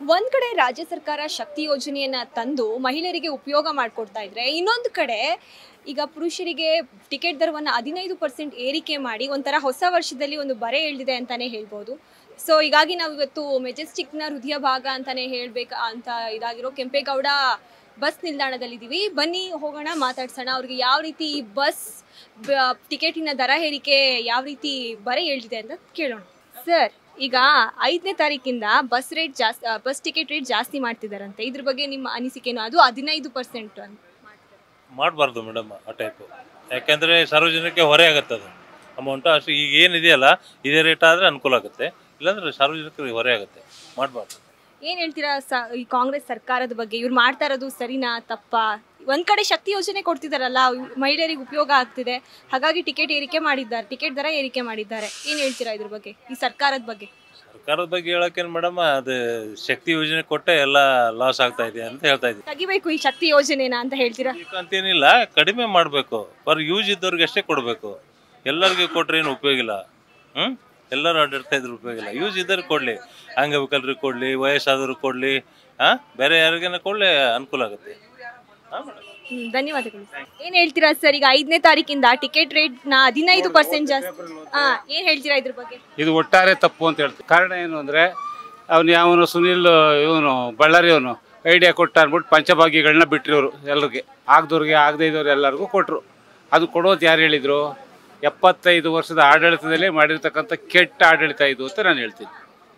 ಒಂದ್ ಕಡೆ ರಾಜ್ಯ ಸರ್ಕಾರ ಶಕ್ತಿ ಯೋಜನೆಯನ್ನ ತಂದು ಮಹಿಳೆಯರಿಗೆ ಉಪಯೋಗ ಮಾಡಿಕೊಡ್ತಾ ಇದ್ರೆ, ಇನ್ನೊಂದು ಕಡೆ ಈಗ ಪುರುಷರಿಗೆ ಟಿಕೆಟ್ ದರವನ್ನ 15% ಏರಿಕೆ ಮಾಡಿ ಒಂಥರ ಹೊಸ ವರ್ಷದಲ್ಲಿ ಒಂದು ಬರೆ ಎಳೆದಿದೆ ಅಂತಾನೆ ಹೇಳ್ಬೋದು. ಸೊ ಹೀಗಾಗಿ ನಾವು ಇವತ್ತು ಮೆಜೆಸ್ಟಿಕ್ನ ಹೃದಯ ಭಾಗ ಅಂತಾನೆ ಹೇಳ್ಬೇಕು ಅಂತ ಇದಾಗಿರೋ ಕೆಂಪೇಗೌಡ ಬಸ್ ನಿಲ್ದಾಣದಲ್ಲಿದ್ದೀವಿ. ಬನ್ನಿ ಹೋಗೋಣ, ಮಾತಾಡ್ಸೋಣ. ಅವ್ರಿಗೆ ಯಾವ ರೀತಿ ಈ ಬಸ್ ಟಿಕೆಟಿನ ದರ ಏರಿಕೆ ಯಾವ ರೀತಿ ಬರೆ ಎಳೆದಿದೆ ಅಂತ ಕೇಳೋಣ. ಸರ್, ಈಗ 5ನೇ ತಾರೀಕಿಂದ ಬಸ್ ಟಿಕೆಟ್ ರೇಟ್ ಜಾಸ್ತಿ ಮಾಡ್ತಿದಾರಂತೆ. ಇದ್ರ ಬಗ್ಗೆ ನಿಮ್ಮ ಅನಿಸಿಕೆನು? ಅದು 15% ಅಂತ ಮಾಡಬಾರ್ದು ಮೇಡಮ್ ಆ ಟೈಪು. ಯಾಕೆಂದರೆ ಸಾರ್ವಜನಿಕರಿಗೆ ಹೊರೆ ಆಗುತ್ತೆ ಅದು ಅಮೌಂಟು. ಅಷ್ಟು ಈಗ ಏನಿದೆಯಲ್ಲ ಇದೇ ರೇಟ್ ಆದರೆ ಅನುಕೂಲ ಆಗುತ್ತೆ, ಇಲ್ಲಾಂದರೆ ಸಾರ್ವಜನಿಕರಿಗೆ ಹೊರೆ ಆಗುತ್ತೆ. ಮಾಡಬಾರ್ದು. ಏನು ಹೇಳ್ತೀರಾ ಈ ಕಾಂಗ್ರೆಸ್ ಸರ್ಕಾರದ ಬಗ್ಗೆ? ಇವ್ರು ಮಾಡ್ತಾ ಇರೋದು ಸರಿನಾ ತಪ್ಪಾ? ಒಂದ್ ಕಡೆ ಶಕ್ತಿ ಯೋಜನೆ ಕೊಡ್ತಿದಾರಲ್ಲ, ಮಹಿಳೆಯರಿಗೆ ಉಪಯೋಗ ಆಗ್ತಿದೆ, ಹಾಗಾಗಿ ಟಿಕೆಟ್ ದರ ಏರಿಕೆ ಮಾಡಿದ್ದಾರೆ. ಏನು ಹೇಳ್ತೀರಾ ಇದ್ರ ಬಗ್ಗೆ, ಈ ಸರ್ಕಾರದ ಬಗ್ಗೆ? ಸರ್ಕಾರದ ಬಗ್ಗೆ ಹೇಳೋಕ್ಕೇನು ಮೇಡಮ್, ಅದು ಶಕ್ತಿ ಯೋಜನೆ ಕೊಟ್ಟೆ ಎಲ್ಲ ಲಾಸ್ ಆಗ್ತಾ ಇದೆ ಅಂತ ಹೇಳ್ತಾ ಇದ್ದೀವಿ. ತೆಗಿಬೇಕು ಈ ಶಕ್ತಿ ಯೋಜನೆನ ಅಂತ ಹೇಳ್ತೀರಾ? ಅಂತೇನಿಲ್ಲ, ಕಡಿಮೆ ಮಾಡಬೇಕು. ಪರ್ ಯೂಸ್ ಇದ್ದವ್ರಿಗೆ ಅಷ್ಟೇ ಕೊಡಬೇಕು. ಎಲ್ಲರಿಗೂ ಕೊಟ್ಟರೆ ಏನು ಉಪಯೋಗ ಇಲ್ಲ. ಎಲ್ಲರೂ ಆಡಿರ್ತಾ ಇದ್ರು ಉಪಯೋಗ ಇಲ್ಲ. ಯೂಸ್ ಇದ್ದವ್ರಿಗೆ ಕೊಡಲಿ, ಅಂಗವಿಕಲರಿಗೆ ಕೊಡಲಿ, ವಯಸ್ಸಾದವ್ರಿಗೆ ಕೊಡಲಿ, ಬೇರೆ ಯಾರಿಗೇನ ಕೊಡಲಿ, ಅನುಕೂಲ ಆಗುತ್ತೆ. ಧನ್ಯವಾದಗಳು. ಏನ್ ಹೇಳ್ತೀರಾ ಸರ್, ಈಗ 5ನೇ ತಾರೀಕಿಂದ ಟಿಕೆಟ್ ರೇಟ್ ನ 15% ಜಾಸ್ತಿ, ಏನ್ ಹೇಳ್ತೀರಾ ಇದ್ರ ಬಗ್ಗೆ? ಇದು ಒಟ್ಟಾರೆ ತಪ್ಪು ಅಂತ ಹೇಳ್ತೀವಿ. ಕಾರಣ ಏನು ಅಂದರೆ, ಯಾವನು ಸುನಿಲ್ ಇವನು ಬಳ್ಳಾರಿಯವನು ಐಡಿಯಾ ಕೊಟ್ಟ ಅಂದ್ಬಿಟ್ಟು ಪಂಚಭಾಗ್ಯಗಳನ್ನ ಬಿಟ್ಟಿರೋರು ಎಲ್ಲರಿಗೆ, ಆಗದವ್ರಿಗೆ ಆಗದೇ ಇದ್ದವ್ರು ಎಲ್ಲರಿಗೂ ಕೊಟ್ಟರು. ಅದು ಕೊಡೋದು ಯಾರು ಹೇಳಿದರು? 75 ವರ್ಷದ ಆಡಳಿತದಲ್ಲೇ ಮಾಡಿರ್ತಕ್ಕಂಥ ಕೆಟ್ಟ ಆಡಳಿತ ಇದು ಅಂತ ನಾನು ಹೇಳ್ತೀನಿ.